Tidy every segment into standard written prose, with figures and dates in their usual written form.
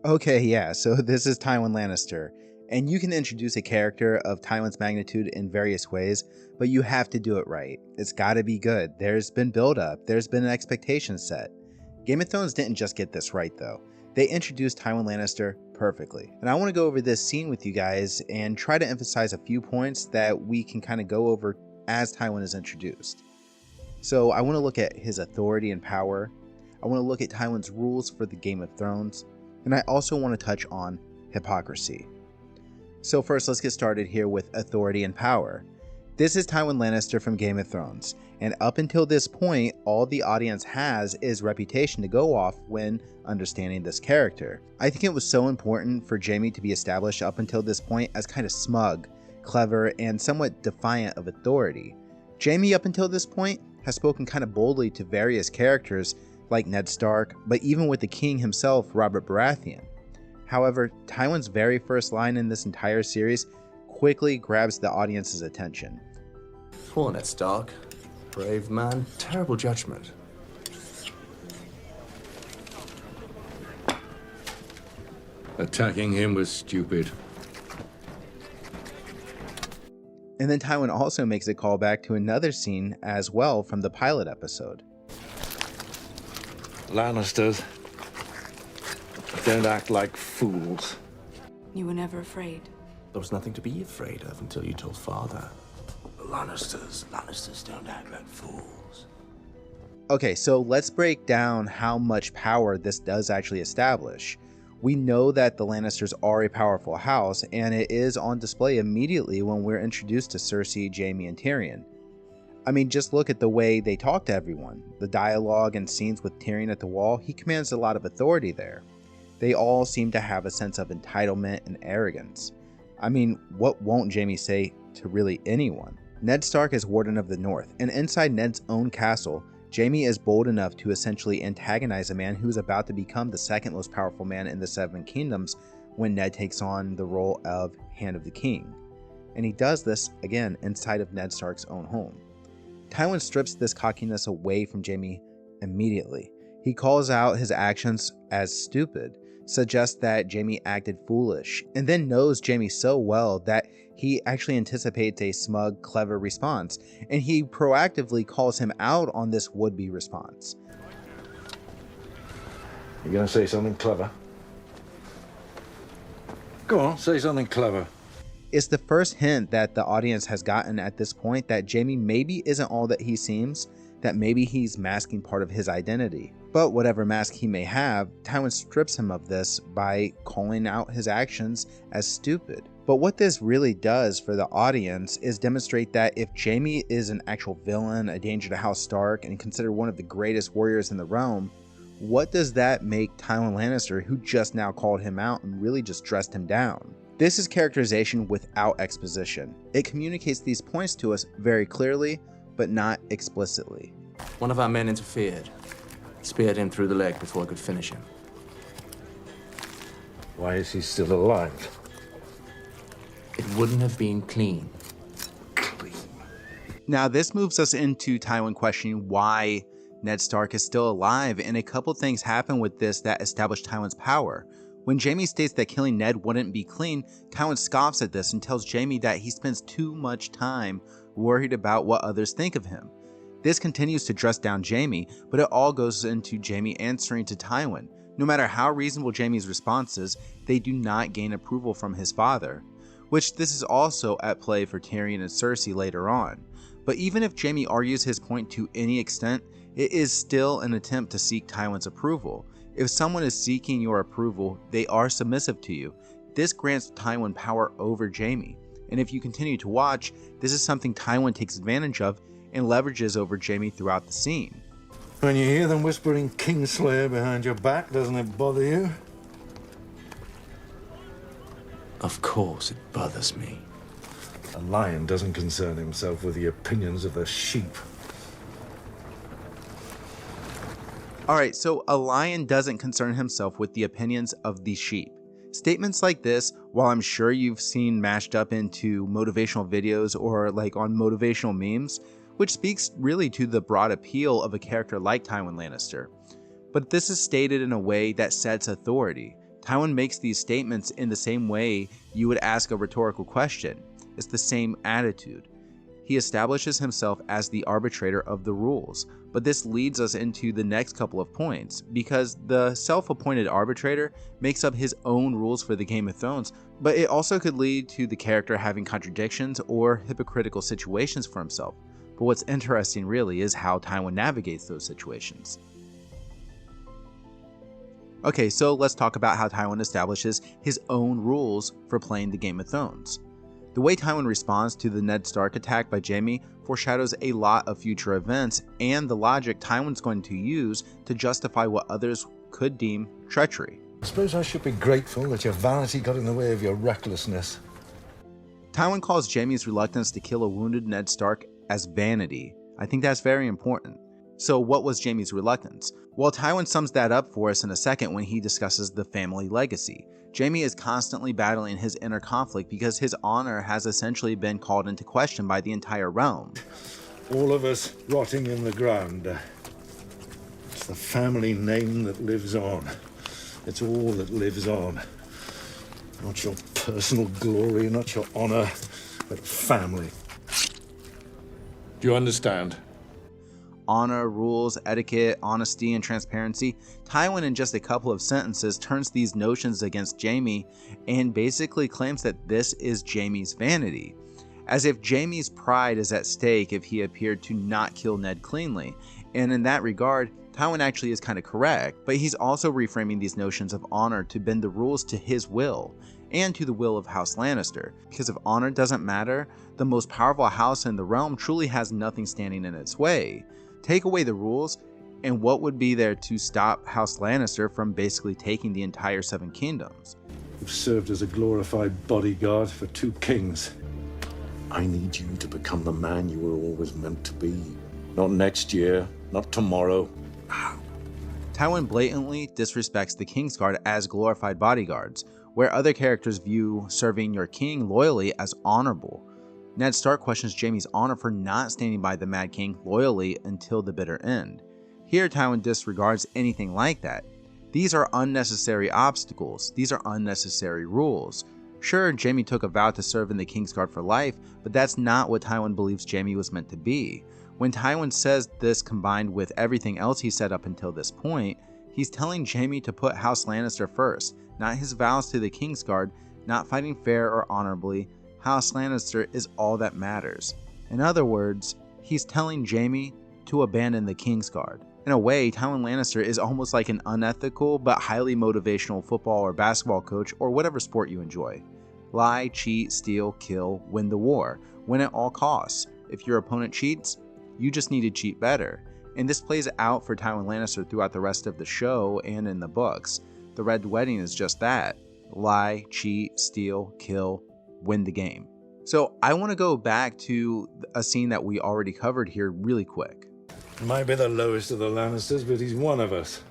Okay, yeah, so this is Tywin Lannister, and you can introduce a character of Tywin's magnitude in various ways, but you have to do it right. It's gotta be good. There's been build up, there's been an expectation set. Game of Thrones didn't just get this right though. They introduced Tywin Lannister perfectly. And I want to go over this scene with you guys and try to emphasize a few points that we can kind of go over as Tywin is introduced. So I want to look at his authority and power. I want to look at Tywin's rules for the Game of Thrones. And I also want to touch on hypocrisy. So first, let's get started here with authority and power. This is Tywin Lannister from Game of Thrones, and up until this point, all the audience has is reputation to go off when understanding this character. I think it was so important for Jaime to be established up until this point as kind of smug, clever, and somewhat defiant of authority. Jaime up until this point has spoken kind of boldly to various characters like Ned Stark, but even with the king himself, Robert Baratheon. However, Tywin's very first line in this entire series quickly grabs the audience's attention. Poor Ned Stark. Brave man, terrible judgment. Attacking him was stupid. And then Tywin also makes a callback to another scene as well from the pilot episode. Lannisters don't act like fools. You were never afraid. There was nothing to be afraid of until you told Father. Lannisters don't act like fools. Okay, so let's break down how much power this does actually establish. We know that the Lannisters are a powerful house, and it is on display immediately when we're introduced to Cersei, Jaime, and Tyrion. I mean, just look at the way they talk to everyone. The dialogue and scenes with Tyrion at the wall, he commands a lot of authority there. They all seem to have a sense of entitlement and arrogance. I mean, what won't Jaime say to really anyone? Ned Stark is Warden of the North, and inside Ned's own castle, Jaime is bold enough to essentially antagonize a man who is about to become the second most powerful man in the Seven Kingdoms when Ned takes on the role of Hand of the King. And he does this, again, inside of Ned Stark's own home. Tywin strips this cockiness away from Jaime immediately. He calls out his actions as stupid, suggests that Jaime acted foolish, and then knows Jaime so well that he actually anticipates a smug, clever response, and he proactively calls him out on this would-be response. You gonna say something clever? Go on, say something clever. It's the first hint that the audience has gotten at this point that Jaime maybe isn't all that he seems, that maybe he's masking part of his identity. But whatever mask he may have, Tywin strips him of this by calling out his actions as stupid. But what this really does for the audience is demonstrate that if Jaime is an actual villain, a danger to House Stark, and considered one of the greatest warriors in the realm, what does that make Tywin Lannister, who just now called him out and really just dressed him down? This is characterization without exposition. It communicates these points to us very clearly, but not explicitly. One of our men interfered. Speared him through the leg before I could finish him. Why is he still alive? It wouldn't have been clean. Now this moves us into Tywin questioning why Ned Stark is still alive, and a couple things happen with this that establish Tywin's power. When Jaime states that killing Ned wouldn't be clean, Tywin scoffs at this and tells Jaime that he spends too much time worried about what others think of him. This continues to dress down Jaime, but it all goes into Jaime answering to Tywin. No matter how reasonable Jaime's response is, they do not gain approval from his father, which this is also at play for Tyrion and Cersei later on. But even if Jaime argues his point to any extent, it is still an attempt to seek Tywin's approval. If someone is seeking your approval, they are submissive to you. This grants Tywin power over Jaime. And if you continue to watch, this is something Tywin takes advantage of and leverages over Jaime throughout the scene. When you hear them whispering Kingslayer behind your back, doesn't it bother you? Of course it bothers me. A lion doesn't concern himself with the opinions of the sheep. Alright, so a lion doesn't concern himself with the opinions of the sheep. Statements like this, while I'm sure you've seen mashed up into motivational videos or like on motivational memes, which speaks really to the broad appeal of a character like Tywin Lannister. But this is stated in a way that sets authority. Tywin makes these statements in the same way you would ask a rhetorical question. It's the same attitude. He establishes himself as the arbitrator of the rules, but this leads us into the next couple of points, because the self-appointed arbitrator makes up his own rules for the Game of Thrones, but it also could lead to the character having contradictions or hypocritical situations for himself. But what's interesting really is how Tywin navigates those situations. Okay, so let's talk about how Tywin establishes his own rules for playing the Game of Thrones. The way Tywin responds to the Ned Stark attack by Jaime foreshadows a lot of future events and the logic Tywin's going to use to justify what others could deem treachery. I suppose I should be grateful that your vanity got in the way of your recklessness. Tywin calls Jaime's reluctance to kill a wounded Ned Stark as vanity. I think that's very important. So what was Jaime's reluctance? Well, Tywin sums that up for us in a second when he discusses the family legacy. Jaime is constantly battling his inner conflict because his honor has essentially been called into question by the entire realm. All of us rotting in the ground. It's the family name that lives on. It's all that lives on. Not your personal glory, not your honor, but family. Do you understand? Honor, rules, etiquette, honesty, and transparency. Tywin, in just a couple of sentences, turns these notions against Jaime and basically claims that this is Jaime's vanity, as if Jaime's pride is at stake if he appeared to not kill Ned cleanly. And in that regard, Tywin actually is kind of correct, but he's also reframing these notions of honor to bend the rules to his will and to the will of House Lannister. Because if honor doesn't matter, the most powerful house in the realm truly has nothing standing in its way. Take away the rules, and what would be there to stop House Lannister from basically taking the entire Seven Kingdoms? You've served as a glorified bodyguard for 2 kings. I need you to become the man you were always meant to be. Not next year, not tomorrow. Tywin blatantly disrespects the Kingsguard as glorified bodyguards, where other characters view serving your king loyally as honorable. Ned Stark questions Jaime's honor for not standing by the Mad King loyally until the bitter end. Here, Tywin disregards anything like that. These are unnecessary obstacles. These are unnecessary rules. Sure, Jaime took a vow to serve in the Kingsguard for life, but that's not what Tywin believes Jaime was meant to be. When Tywin says this combined with everything else he said up until this point, he's telling Jaime to put House Lannister first, not his vows to the Kingsguard, not fighting fair or honorably. House Lannister is all that matters. In other words, he's telling Jaime to abandon the Kingsguard. In a way, Tywin Lannister is almost like an unethical but highly motivational football or basketball coach or whatever sport you enjoy. Lie, cheat, steal, kill, win the war. Win at all costs. If your opponent cheats, you just need to cheat better. And this plays out for Tywin Lannister throughout the rest of the show and in the books. The Red Wedding is just that. Lie, cheat, steal, kill, win the game. So I want to go back to a scene that we already covered here really quick. Might be the lowest of the Lannisters, but he's one of us.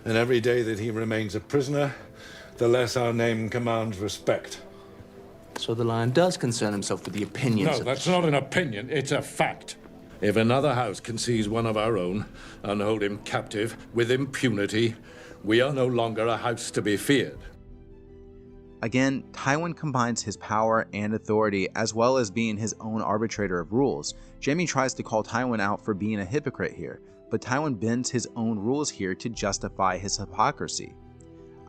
And every day that he remains a prisoner, the less our name commands respect. So the Lion does concern himself with the opinions No, of that's not an opinion, it's a fact. If another house can seize one of our own and hold him captive with impunity, we are no longer a house to be feared. Again, Tywin combines his power and authority as well as being his own arbitrator of rules. Jaime tries to call Tywin out for being a hypocrite here, but Tywin bends his own rules here to justify his hypocrisy.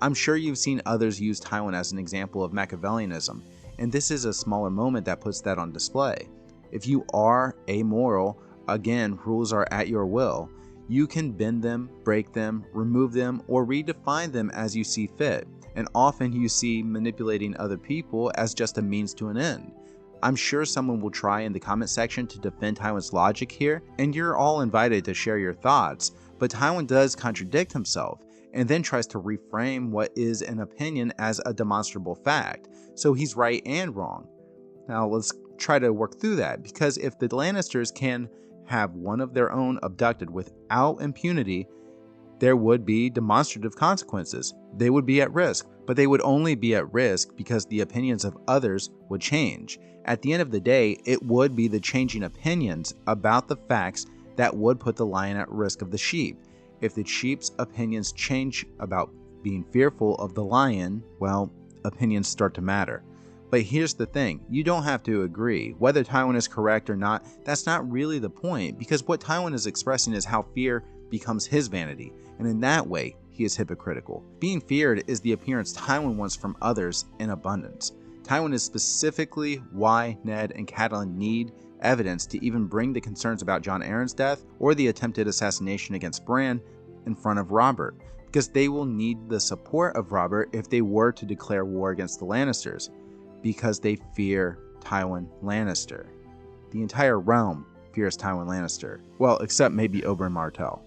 I'm sure you've seen others use Tywin as an example of Machiavellianism, and this is a smaller moment that puts that on display. If you are amoral, again, rules are at your will. You can bend them, break them, remove them, or redefine them as you see fit. And often you see manipulating other people as just a means to an end. I'm sure someone will try in the comment section to defend Tywin's logic here, and you're all invited to share your thoughts, but Tywin does contradict himself, and then tries to reframe what is an opinion as a demonstrable fact, so he's right and wrong. Now let's try to work through that, because if the Lannisters can have one of their own abducted without impunity, there would be demonstrative consequences. They would be at risk, but they would only be at risk because the opinions of others would change. At the end of the day, it would be the changing opinions about the facts that would put the lion at risk of the sheep. If the sheep's opinions change about being fearful of the lion, well, opinions start to matter. But here's the thing, you don't have to agree. Whether Tywin is correct or not, that's not really the point, because what Tywin is expressing is how fear becomes his vanity, and in that way, he is hypocritical. Being feared is the appearance Tywin wants from others in abundance. Tywin is specifically why Ned and Catelyn need evidence to even bring the concerns about Jon Arryn's death or the attempted assassination against Bran in front of Robert, because they will need the support of Robert if they were to declare war against the Lannisters, because they fear Tywin Lannister. The entire realm fears Tywin Lannister. Well, except maybe Oberyn Martell.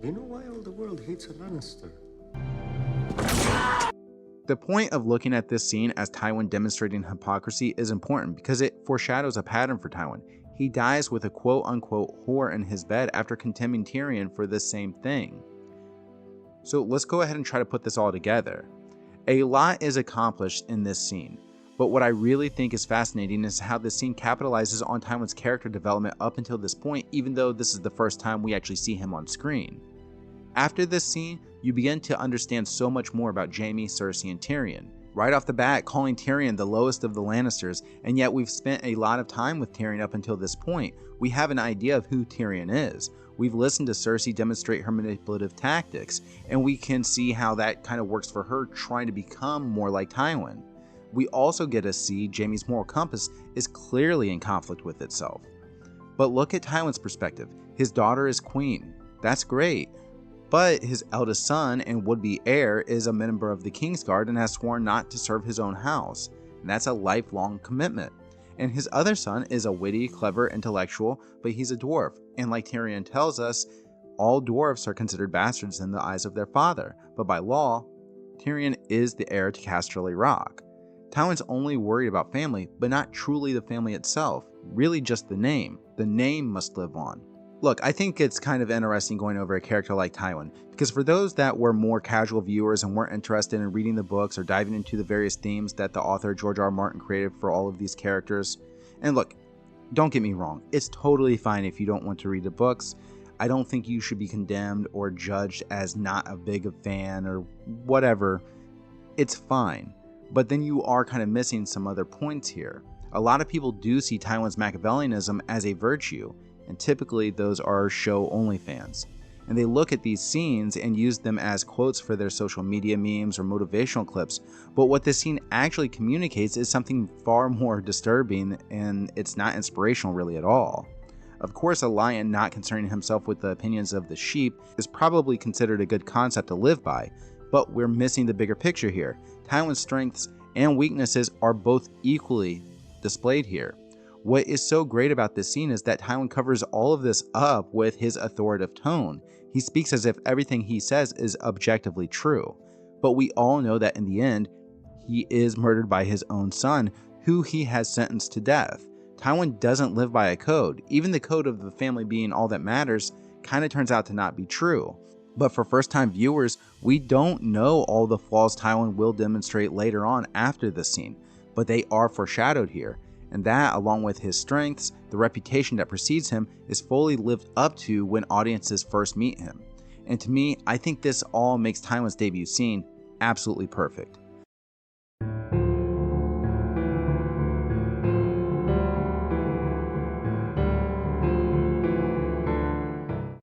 Do you know why all the world hates a Lannister? The point of looking at this scene as Tywin demonstrating hypocrisy is important because it foreshadows a pattern for Tywin. He dies with a quote-unquote whore in his bed after condemning Tyrion for this same thing. So let's go ahead and try to put this all together. A lot is accomplished in this scene, but what I really think is fascinating is how this scene capitalizes on Tywin's character development up until this point, even though this is the first time we actually see him on screen. After this scene, you begin to understand so much more about Jaime, Cersei, and Tyrion. Right off the bat, calling Tyrion the lowest of the Lannisters, and yet we've spent a lot of time with Tyrion up until this point. We have an idea of who Tyrion is. We've listened to Cersei demonstrate her manipulative tactics, and we can see how that kind of works for her trying to become more like Tywin. We also get to see Jaime's moral compass is clearly in conflict with itself. But look at Tywin's perspective. His daughter is queen. That's great. But his eldest son and would-be heir is a member of the Kingsguard and has sworn not to serve his own house. And that's a lifelong commitment. And his other son is a witty, clever intellectual, but he's a dwarf. And like Tyrion tells us, all dwarfs are considered bastards in the eyes of their father. But by law, Tyrion is the heir to Casterly Rock. Tywin's only worried about family, but not truly the family itself. Really just the name. The name must live on. Look, I think it's kind of interesting going over a character like Tywin, because for those that were more casual viewers and weren't interested in reading the books or diving into the various themes that the author George R. R. Martin created for all of these characters, and look, don't get me wrong, it's totally fine if you don't want to read the books. I don't think you should be condemned or judged as not a big fan or whatever. It's fine, but then you are kind of missing some other points here. A lot of people do see Tywin's Machiavellianism as a virtue, and typically those are show-only fans. And they look at these scenes and use them as quotes for their social media memes or motivational clips, but what this scene actually communicates is something far more disturbing, and it's not inspirational really at all. Of course, a lion not concerning himself with the opinions of the sheep is probably considered a good concept to live by, but we're missing the bigger picture here. Tywin's strengths and weaknesses are both equally displayed here. What is so great about this scene is that Tywin covers all of this up with his authoritative tone. He speaks as if everything he says is objectively true. But we all know that in the end, he is murdered by his own son, who he has sentenced to death. Tywin doesn't live by a code. Even the code of the family being all that matters kind of turns out to not be true. But for first-time viewers, we don't know all the flaws Tywin will demonstrate later on after this scene, but they are foreshadowed here. And that, along with his strengths, the reputation that precedes him, is fully lived up to when audiences first meet him. And to me, I think this all makes Tywin's debut scene absolutely perfect.